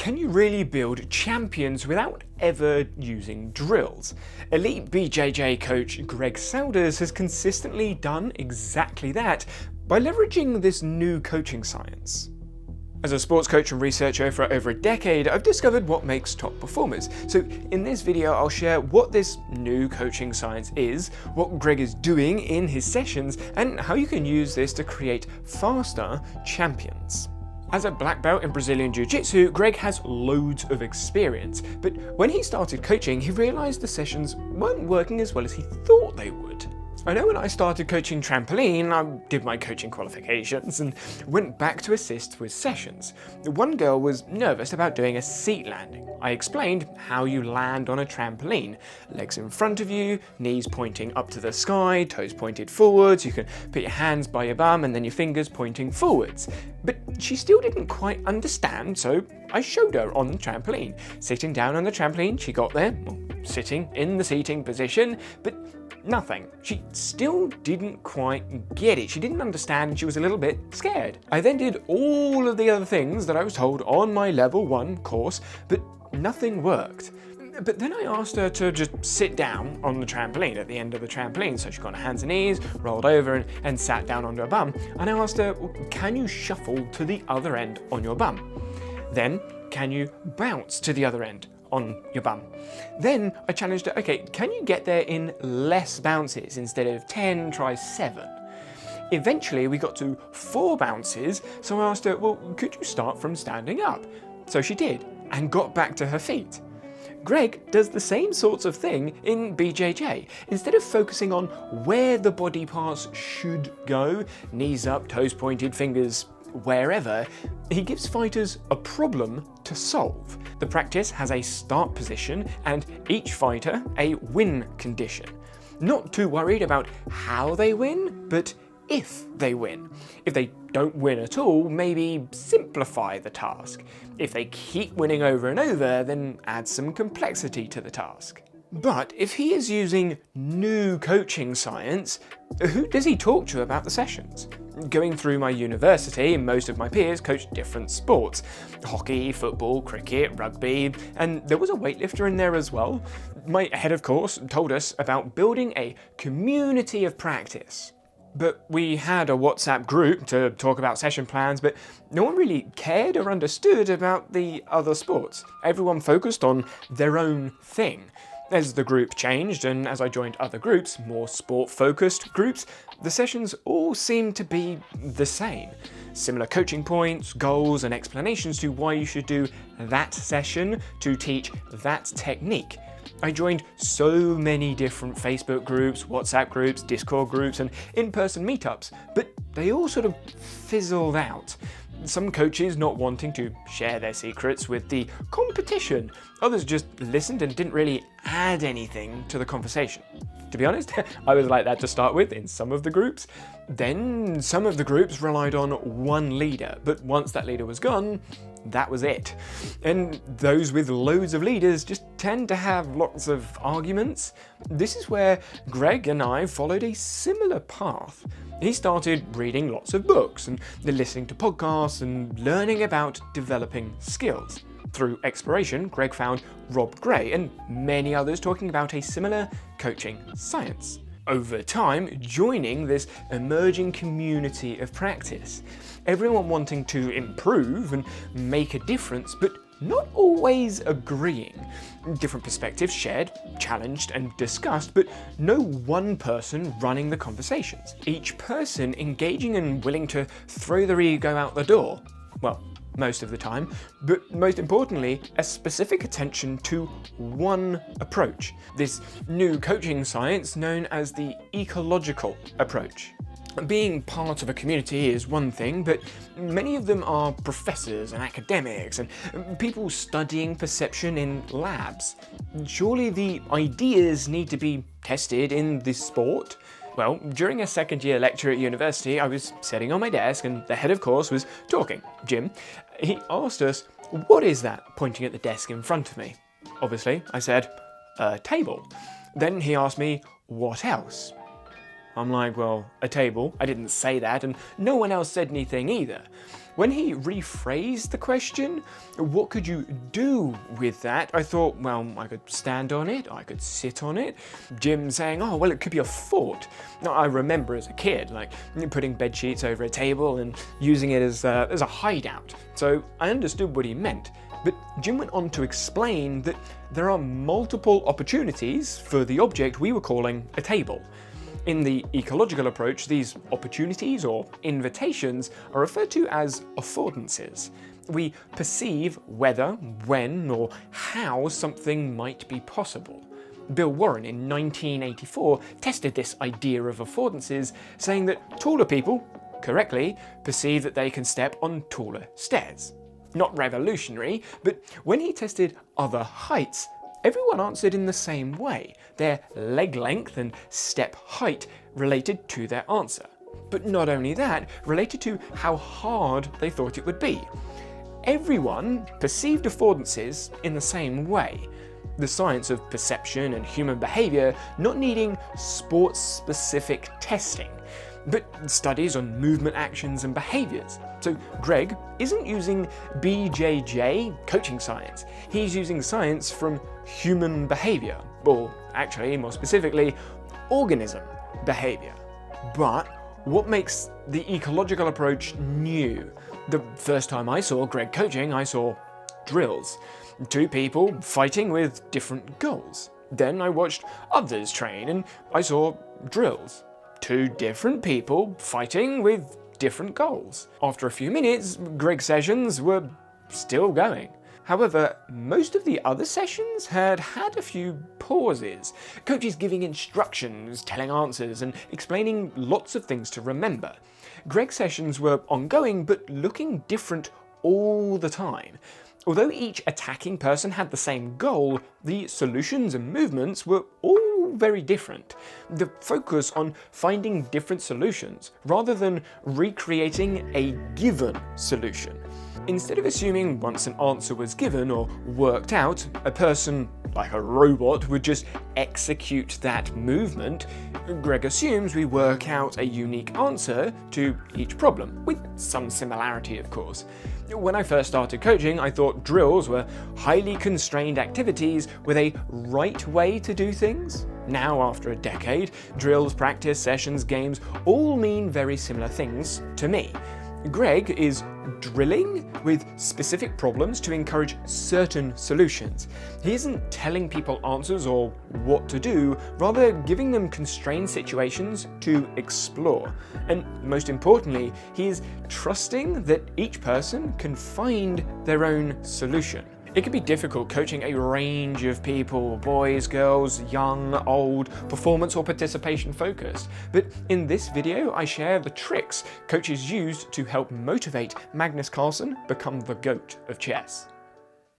Can you really build champions without ever using drills? Elite BJJ coach Greg Souders has consistently done exactly that by leveraging this new coaching science. As a sports coach and researcher for over a decade, I've discovered what makes top performers. So in this video, I'll share what this new coaching science is, what Greg is doing in his sessions, and how you can use this to create faster champions. As a black belt in Brazilian Jiu-Jitsu, Greg has loads of experience, but when he started coaching, he realized the sessions weren't working as well as he thought they would. I know when I started coaching trampoline, I did my coaching qualifications and went back to assist with sessions. One girl was nervous about doing a seat landing. I explained how you land on a trampoline. Legs in front of you, knees pointing up to the sky, toes pointed forwards, you can put your hands by your bum and then your fingers pointing forwards. But she still didn't quite understand, so I showed her on the trampoline. Sitting down on the trampoline, she got there, sitting in the seating position, but nothing. She still didn't quite get it. She didn't understand and she was a little bit scared. I then did all of the other things that I was told on my level 1 course, but nothing worked. But then I asked her to just sit down on the trampoline at the end of the trampoline. So she got on her hands and knees, rolled over and sat down onto her bum. And I asked her, can you shuffle to the other end on your bum? Then, can you bounce to the other end on your bum? Then I challenged her, okay, can you get there in less bounces? Instead of 10, try 7. Eventually we got to 4 bounces, so I asked her, well, could you start from standing up? So she did, and got back to her feet. Greg does the same sorts of thing in BJJ. Instead of focusing on where the body parts should go, knees up, toes pointed, fingers wherever, he gives fighters a problem to solve. The practice has a start position and each fighter a win condition. Not too worried about how they win, but if they win. If they don't win at all, maybe simplify the task. If they keep winning over and over, then add some complexity to the task. But if he is using new coaching science, who does he talk to about the sessions? Going through my university, most of my peers coached different sports. Hockey, football, cricket, rugby, and there was a weightlifter in there as well. My head of course told us about building a community of practice. But we had a WhatsApp group to talk about session plans, but no one really cared or understood about the other sports. Everyone focused on their own thing. As the group changed and as I joined other groups, more sport-focused groups, the sessions all seemed to be the same. Similar coaching points, goals and explanations to why you should do that session to teach that technique. I joined so many different Facebook groups, WhatsApp groups, Discord groups and in-person meetups, but they all sort of fizzled out. Some coaches not wanting to share their secrets with the competition. Others just listened and didn't really add anything to the conversation. To be honest, I was like that to start with in some of the groups. Then some of the groups relied on one leader, but once that leader was gone, that was it. And those with loads of leaders just tend to have lots of arguments. This is where Greg and I followed a similar path. He started reading lots of books and listening to podcasts and learning about developing skills. Through exploration, Greg found Rob Gray and many others talking about a similar coaching science. Over time, joining this emerging community of practice. Everyone wanting to improve and make a difference, but not always agreeing. Different perspectives shared, challenged and discussed, but no one person running the conversations. Each person engaging and willing to throw their ego out the door. Well, most of the time, but most importantly, a specific attention to one approach. This new coaching science known as the ecological approach. Being part of a community is one thing, but many of them are professors and academics and people studying perception in labs. Surely the ideas need to be tested in this sport? Well, during a second-year lecture at university, I was sitting on my desk and the head of course was talking, Jim. He asked us, "What is that?" pointing at the desk in front of me. Obviously, I said, "A table." Then he asked me, "What else?" I'm like, well, a table. I didn't say that, and no one else said anything either. When he rephrased the question, what could you do with that? I thought, well, I could stand on it, I could sit on it. Jim saying, oh, well, it could be a fort. Now, I remember as a kid, like, putting bed sheets over a table and using it as a hideout. So I understood what he meant. But Jim went on to explain that there are multiple opportunities for the object we were calling a table. In the ecological approach, these opportunities or invitations are referred to as affordances. We perceive whether, when, or how something might be possible. Bill Warren in 1984 tested this idea of affordances, saying that taller people, correctly, perceive that they can step on taller stairs. Not revolutionary, but when he tested other heights, everyone answered in the same way. Their leg length and step height related to their answer. But not only that, related to how hard they thought it would be. Everyone perceived affordances in the same way. The science of perception and human behaviour not needing sports-specific testing, but studies on movement actions and behaviours. So Greg isn't using BJJ coaching science, he's using science from human behaviour, or actually, more specifically, organism behaviour. But what makes the ecological approach new? The first time I saw Greg coaching, I saw drills. Two people fighting with different goals. Then I watched others train and I saw drills. Two different people fighting with different goals. After a few minutes, Greg's sessions were still going. However, most of the other sessions had a few pauses. Coaches giving instructions, telling answers, and explaining lots of things to remember. Greg's sessions were ongoing but looking different all the time. Although each attacking person had the same goal, the solutions and movements were all very different. The focus on finding different solutions, rather than recreating a given solution. Instead of assuming once an answer was given or worked out, a person, like a robot, would just execute that movement, Greg assumes we work out a unique answer to each problem, with some similarity of course. When I first started coaching, I thought drills were highly constrained activities with a right way to do things. Now, after a decade, drills, practice, sessions, games all mean very similar things to me. Greg is drilling with specific problems to encourage certain solutions. He isn't telling people answers or what to do, rather giving them constrained situations to explore. And most importantly, he is trusting that each person can find their own solution. It can be difficult coaching a range of people, boys, girls, young, old, performance or participation focused. But in this video, I share the tricks coaches used to help motivate Magnus Carlsen become the GOAT of chess.